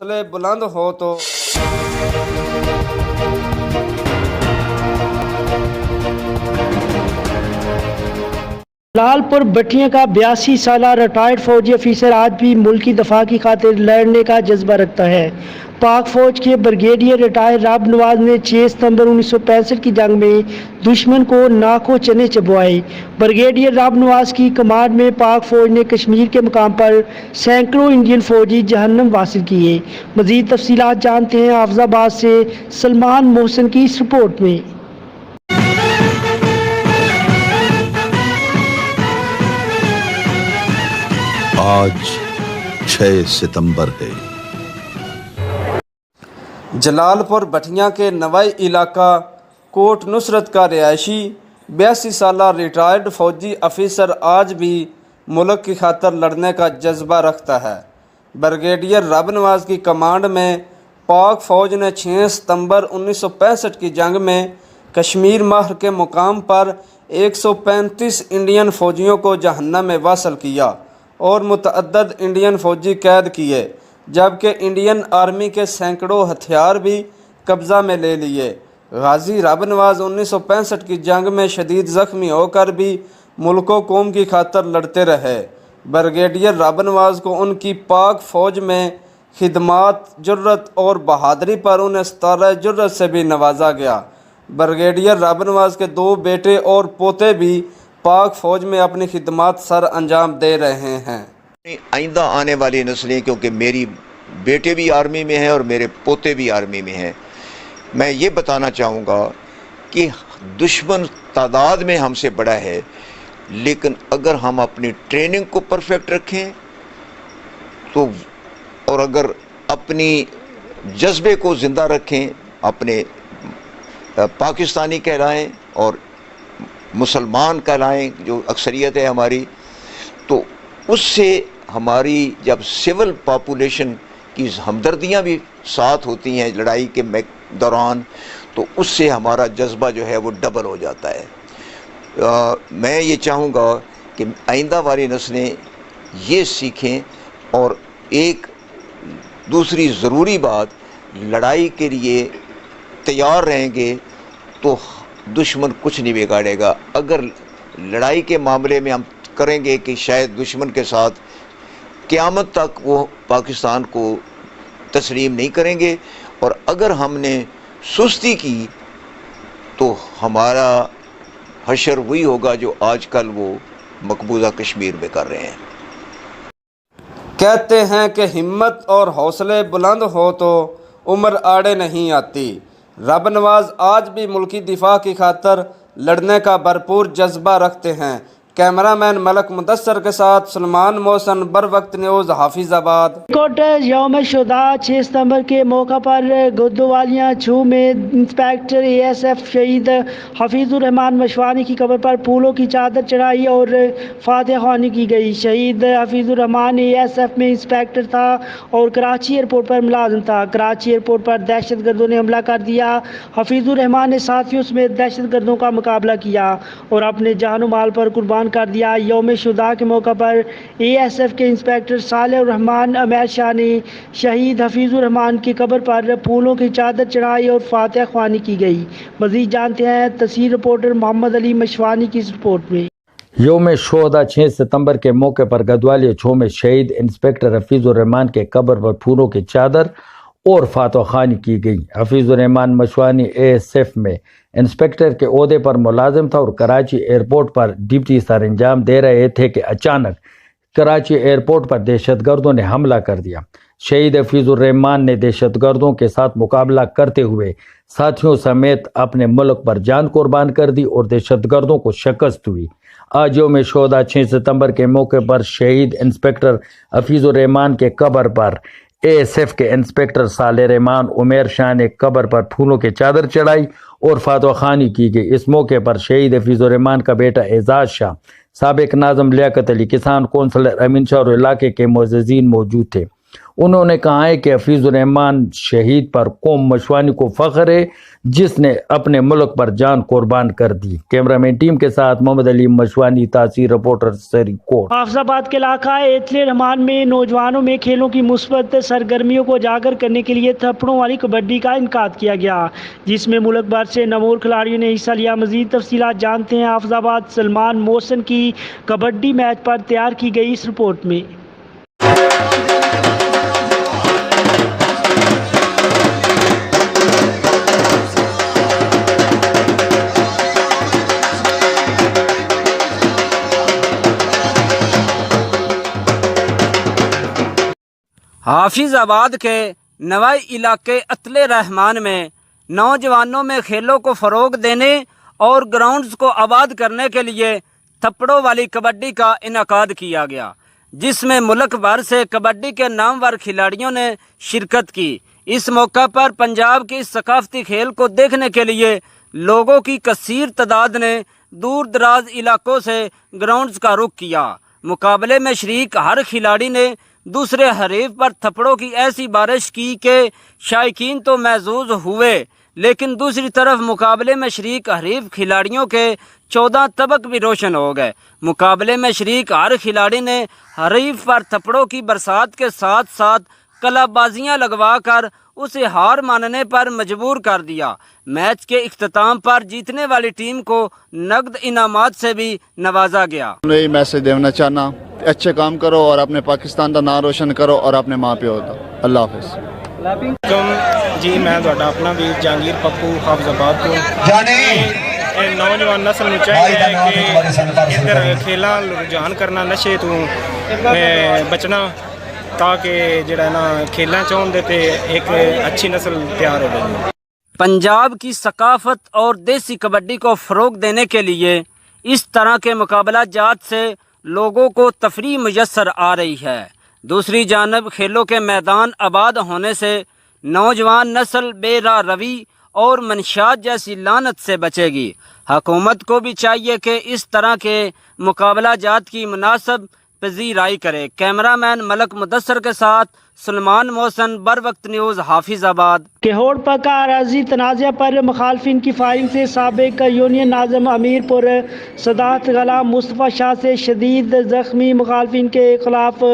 حوصلے بلند ہو تو جلال پور بٹیاں کا 82 سالہ ریٹائرڈ فوجی افسر آج بھی ملکی دفاع کی خاطر لڑنے کا جذبہ رکھتا ہے۔ پاک فوج کے بریگیڈیئر ریٹائر راب نواز نے 6 ستمبر 1965 کی جنگ میں دشمن کو ناکوں چنے چبوائے۔ بریگیڈیئر راب نواز کی کمانڈ میں پاک فوج نے کشمیر کے مقام پر سینکڑوں انڈین فوجی جہنم حاصل کیے۔ مزید تفصیلات جانتے ہیں حافظ آباد سے سلمان محسن کی اس رپورٹ میں۔ آج 6 ستمبر ہے۔ جلال پور بٹیاں کے نوائی علاقہ کوٹ نصرت کا رہائشی 82 سالہ ریٹائرڈ فوجی افسر آج بھی ملک کی خاطر لڑنے کا جذبہ رکھتا ہے۔ بریگیڈیئر راب نواز کی کمانڈ میں پاک فوج نے 6 ستمبر 1965 کی جنگ میں کشمیر مہر کے مقام پر 135 انڈین فوجیوں کو جہنم میں واصل کیا اور متعدد انڈین فوجی قید کیے، جبکہ انڈین آرمی کے سینکڑوں ہتھیار بھی قبضہ میں لے لیے۔ غازی راب نواز 1965 کی جنگ میں شدید زخمی ہو کر بھی ملک و قوم کی خاطر لڑتے رہے۔ بریگیڈیئر راب نواز کو ان کی پاک فوج میں خدمات، جرت اور بہادری پر انہیں ستارہ جرت سے بھی نوازا گیا۔ بریگیڈیئر راب نواز کے 2 بیٹے اور پوتے بھی پاک فوج میں اپنی خدمات سر انجام دے رہے ہیں۔ آئندہ آنے والی نسلیں، کیونکہ میری بیٹے بھی آرمی میں ہیں اور میرے پوتے بھی آرمی میں ہیں، میں یہ بتانا چاہوں گا کہ دشمن تعداد میں ہم سے بڑا ہے، لیکن اگر ہم اپنی ٹریننگ کو پرفیکٹ رکھیں تو، اور اگر اپنی جذبے کو زندہ رکھیں، اپنے پاکستانی کہلائیں اور مسلمان کہلائیں جو اکثریت ہے ہماری، تو اس سے ہماری جب سول پاپولیشن کی ہمدردیاں بھی ساتھ ہوتی ہیں لڑائی کے دوران، تو اس سے ہمارا جذبہ جو ہے وہ ڈبل ہو جاتا ہے۔ میں یہ چاہوں گا کہ آئندہ والی نسلیں یہ سیکھیں، اور ایک دوسری ضروری بات، لڑائی کے لیے تیار رہیں گے تو دشمن کچھ نہیں بگاڑے گا۔ اگر لڑائی کے معاملے میں ہم کریں گے کہ شاید دشمن کے ساتھ قیامت تک وہ پاکستان کو تسلیم نہیں کریں گے، اور اگر ہم نے سستی کی تو ہمارا حشر وہی ہوگا جو آج کل وہ مقبوضہ کشمیر میں کر رہے ہیں۔ کہتے ہیں کہ ہمت اور حوصلے بلند ہو تو عمر آڑے نہیں آتی۔ راب نواز آج بھی ملکی دفاع کی خاطر لڑنے کا بھرپور جذبہ رکھتے ہیں۔ کیمرہ مین ملک مدثر کے ساتھ سلمان محسن، بروقت نیوز، حافظ آباد۔ کوٹ یوم شہداء 6 ستمبر کے موقع پر گردوالیاں چھو میں انسپکٹر ASF شہید حفیظ الرحمان مشوانی کی قبر پر پھولوں کی چادر چڑھائی اور فاتح خوانی کی گئی۔ شہید حفیظ الرحمان ASF میں انسپکٹر تھا اور کراچی ایئرپورٹ پر ملازم تھا۔ کراچی ایئرپورٹ پر دہشت گردوں نے حملہ کر دیا۔ حفیظ الرحمان نے ساتھیوں سمیت دہشت گردوں کا مقابلہ کیا اور اپنے جان و مال پر قربان کر دیا۔ یوم شہداء کے موقع پر ASF کے انسپکٹر صالح الرحمان امیر شاہ نے شہید حفیظ الرحمان کی قبر پر پھولوں کی چادر چڑھائی اور فاتح خوانی کی گئی۔ مزید جانتے ہیں تصویر رپورٹر محمد علی مشوانی کی اس رپورٹ میں۔ یوم شہداء 6 ستمبر کے موقع پر گدوالیہ چھو میں شہید انسپکٹر حفیظ الرحمان کے قبر پر پھولوں کی چادر اور فاتح خوانی کی گئی۔ حفیظ الرحمان مشوانی ASF میں انسپکٹر کے عہدے پر ملازم تھا اور کراچی ایئرپورٹ پر ڈیوٹی سر انجام دے رہے تھے کہ اچانک کراچی ایئرپورٹ پر دہشت گردوں نے حملہ کر دیا۔ شہید حفیظ الرحمان نے دہشت گردوں کے ساتھ مقابلہ کرتے ہوئے ساتھیوں سمیت اپنے ملک پر جان قربان کر دی اور دہشت گردوں کو شکست ہوئی۔ آج یوم شہداء 6 ستمبر کے موقع پر شہید انسپکٹر حفیظ الرحمان کے قبر پر ASF کے انسپکٹر صالح الرحمان امیر شاہ نے قبر پر پھولوں کی چادر چڑھائی اور فاتح خوانی کی گئی۔ اس موقع پر شہید حفیظ الرحمان کا بیٹا اعزاز شاہ، سابق ناظم لیاقت علی، کسان کونسلر امین شاہ اور علاقے کے معززین موجود تھے۔ انہوں نے کہا ہے کہ حفیظ الرحمان شہید پر قوم مشوانی کو فخر ہے جس نے اپنے ملک پر جان قربان کر دی۔ کیمرہ مین ٹیم کے ساتھ محمد علی مشوانی، تاثیر رپورٹر سری کوٹ۔ حافظ آباد کے علاقہ ایتھلے رحمان میں نوجوانوں میں کھیلوں کی مثبت سرگرمیوں کو اجاگر کرنے کے لیے تھپڑوں والی کبڈی کا انعقاد کیا گیا، جس میں ملک بھر سے نامور کھلاڑیوں نے حصہ لیا۔ مزید تفصیلات جانتے ہیں حافظ آباد سلمان محسن کی کبڈی میچ پر تیار کی گئی اس رپورٹ میں۔ حافظ آباد کے نوائی علاقے ایتھلے رحمان میں نوجوانوں میں کھیلوں کو فروغ دینے اور گراؤنڈز کو آباد کرنے کے لیے تھپڑوں والی کبڈی کا انعقاد کیا گیا، جس میں ملک بھر سے کبڈی کے نامور کھلاڑیوں نے شرکت کی۔ اس موقع پر پنجاب کے اس ثقافتی کھیل کو دیکھنے کے لیے لوگوں کی کثیر تعداد نے دور دراز علاقوں سے گراؤنڈز کا رخ کیا۔ مقابلے میں شریک ہر کھلاڑی نے دوسرے حریف پر تھپڑوں کی ایسی بارش کی کہ شائقین تو محظوظ ہوئے، لیکن دوسری طرف مقابلے میں شریک حریف کھلاڑیوں کے 14 طبق بھی روشن ہو گئے۔ مقابلے میں شریک ہر کھلاڑی نے حریف پر تھپڑوں کی برسات کے ساتھ ساتھ کلا بازیاں لگوا کر اسے ہار ماننے پر مجبور کر دیا۔ میچ کے اختتام پر جیتنے والی ٹیم کو نقد انعامات سے بھی نوازا گیا۔ میں یہ میسج دینا چاہنا، اچھے کام کرو اور اپنے پاکستان کا نام روشن کرو اور اپنے ماں پیو دا۔ اللہ حافظ۔ جی میں تہاڈا اپنا بھی جہانگیر پپو حافظ آباد تو نوجوان نسل میں چاہیے کہ ادھر کھیلاں رجحان کرنا، نشے تو بچنا، تاکہ جڑا نا کھیلاں چاہن دے تے ایک اچھی نسل تیار ہو جائے۔ پنجاب کی ثقافت اور دیسی کبڈی کو فروغ دینے کے لیے اس طرح کے مقابلہ جات سے لوگوں کو تفریح میسر آ رہی ہے۔ دوسری جانب کھیلوں کے میدان آباد ہونے سے نوجوان نسل بے راہ روی اور منشیات جیسی لعنت سے بچے گی۔ حکومت کو بھی چاہیے کہ اس طرح کے مقابلہ جات کی مناسب پذیرائی کرے۔ کیمرہ مین ملک مدثر کے ساتھ سلمان محسن، بر وقت نیوز، حافظ آباد۔ کہوڑ پکا اراضی تنازع پر مخالفین کی فائرنگ سے سابق یونین ناظم امیر پور صدارت غلام مصطفیٰ شاہ سے شدید زخمی۔ مخالفین کے خلاف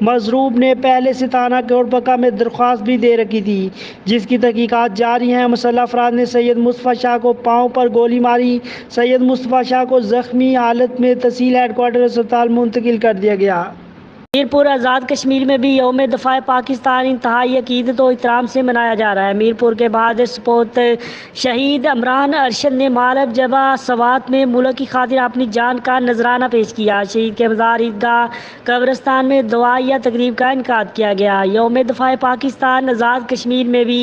مضروب نے پہلے سے تھانہ کہوڑ پکا میں درخواست بھی دے رکھی تھی، جس کی تحقیقات جاری ہیں۔ مسلح افراد نے سید مصطفیٰ شاہ کو پاؤں پر گولی ماری۔ سید مصطفیٰ شاہ کو زخمی حالت میں تحصیل ہیڈ کوارٹر اسپتال منتقل کر دیا گیا۔ میرپور آزاد کشمیر میں بھی یوم دفاع پاکستان انتہائی عقیدت و احترام سے منایا جا رہا ہے۔ میرپور کے بہادر سپوت شہید عمران ارشد نے مالب جبہ سوات میں ملک کی خاطر اپنی جان کا نذرانہ پیش کیا۔ شہید کے مزار عیدگاہ قبرستان میں دعائیہ تقریب کا انعقاد کیا گیا۔ یوم دفاع پاکستان آزاد کشمیر میں بھی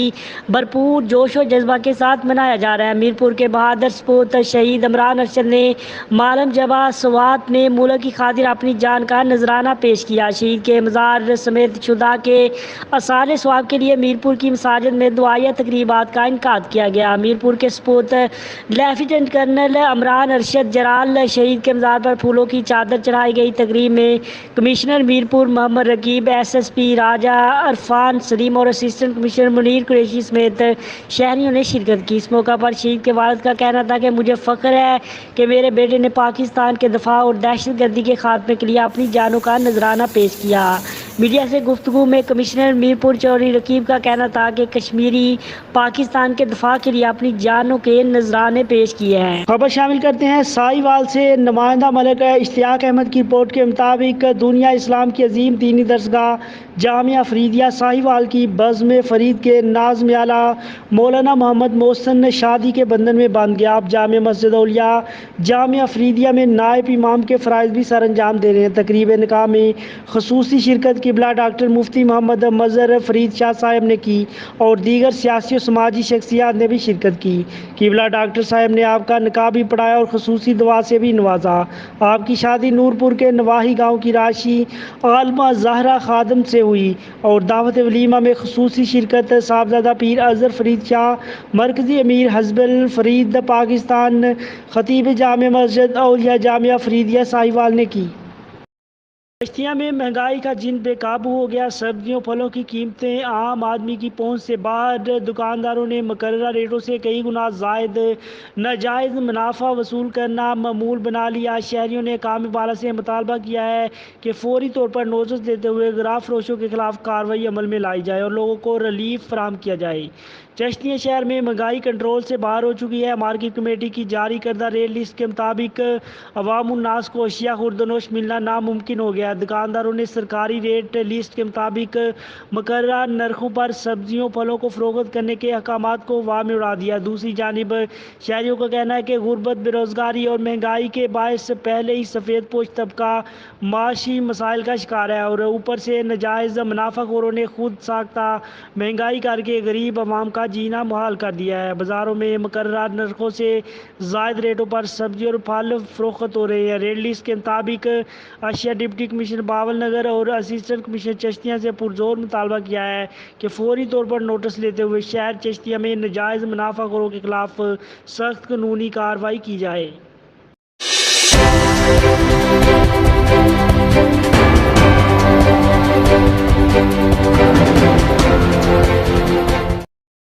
بھرپور جوش و جذبہ کے ساتھ منایا جا رہا ہے۔ میرپور کے بہادر سپوت شہید عمران ارشد نے مالب جبہ سوات میں ملک کی خاطر اپنی جان کا نذرانہ پیش کیا۔ شہید کے مزار سمیت شہداء کے آثار ثواب کے لیے میرپور کی مساجد میں دعائیہ تقریبات کا انعقاد کیا گیا۔ میرپور کے سپوت لیفٹیننٹ کرنل عمران ارشد جرال شہید کے مزار پر پھولوں کی چادر چڑھائی گئی۔ تقریب میں کمشنر میرپور محمد رقیب، ایس ایس پی راجہ عرفان سلیم اور اسسٹنٹ کمشنر منیر قریشی سمیت شہریوں نے شرکت کی۔ اس موقع پر شہید کے والد کا کہنا تھا کہ مجھے فخر ہے کہ میرے بیٹے نے پاکستان کے دفاع اور دہشت گردی کے خاتمے کے لیے اپنی جانوں کا نذرانہ پیش کیا۔ میڈیا سے گفتگو میں کمشنر میرپور چودھری رقیب کا کہنا تھا کہ کشمیری پاکستان کے دفاع کے لیے اپنی جانوں کے نذرانے پیش کیے ہیں۔ خبر شامل کرتے ہیں سائی وال سے۔ نمائندہ ملک اشتیاق احمد کی رپورٹ کے مطابق دنیا اسلام کی عظیم دینی درسگاہ جامعہ فریدیہ سائی وال کی بزم فرید کے ناظم اعلیٰ مولانا محمد محسن شادی کے بندھن میں بندھ گیا۔ اب جامع مسجد اولیاء جامعہ فریدیہ میں نائب امام کے فرائض بھی سر انجام دے رہے ہیں۔ تقریب نکاح میں خصوصی شرکت قبلہ ڈاکٹر مفتی محمد مظہر فرید شاہ صاحب نے کی اور دیگر سیاسی و سماجی شخصیات نے بھی شرکت کی۔ قبلہ ڈاکٹر صاحب نے آپ کا نکاح بھی پڑھایا اور خصوصی دعا سے بھی نوازا۔ آپ کی شادی نورپور کے نواحی گاؤں کی راشی عالمہ زہرا خادم سے ہوئی اور دعوت ولیمہ میں خصوصی شرکت صاحبزادہ پیر اظہر فرید شاہ مرکزی امیر حزب الفرید پاکستان خطیب جامع مسجد اولیاء جامعہ فریدیہ سائی وال نے کی۔ کشتیاں میں مہنگائی کا جن بے قابو ہو گیا، سبزیوں پھلوں کی قیمتیں عام آدمی کی پہنچ سے باہر، دکانداروں نے مقررہ ریٹوں سے کئی گنا زائد ناجائز منافع وصول کرنا معمول بنا لیا۔ شہریوں نے حکام بالا سے مطالبہ کیا ہے کہ فوری طور پر نوٹس دیتے ہوئے گراہ فروشوں کے خلاف کارروائی عمل میں لائی جائے اور لوگوں کو ریلیف فراہم کیا جائے۔ چشتیاں شہر میں مہنگائی کنٹرول سے باہر ہو چکی ہے۔ مارکیٹ کمیٹی کی جاری کردہ ریٹ لسٹ کے مطابق عوام الناس کو اشیاء خوردنوش ملنا ناممکن ہو گیا۔ دکانداروں نے سرکاری ریٹ لسٹ کے مطابق مقررہ نرخوں پر سبزیوں پھلوں کو فروخت کرنے کے احکامات کو ہوا میں اڑا دیا۔ دوسری جانب شہریوں کا کہنا ہے کہ غربت، بے روزگاری اور مہنگائی کے باعث پہلے ہی سفید پوش طبقہ معاشی مسائل کا شکار ہے اور اوپر سے ناجائز منافع خوروں نے خود ساختہ مہنگائی کر کے غریب عوام کا جینا محال کر دیا ہے۔ بازاروں میں مقررہ نرخوں سے زائد ریٹوں پر سبزی اور پھل فروخت ہو رہے ہیں۔ ریٹ لسٹ کے مطابق اشیاء ڈپٹی کمشنر باول نگر اور اسسٹنٹ کمشنر چشتیاں سے پرزور مطالبہ کیا ہے کہ فوری طور پر نوٹس لیتے ہوئے شہر چشتیاں میں ناجائز منافع خوروں کے خلاف سخت قانونی کارروائی کی جائے۔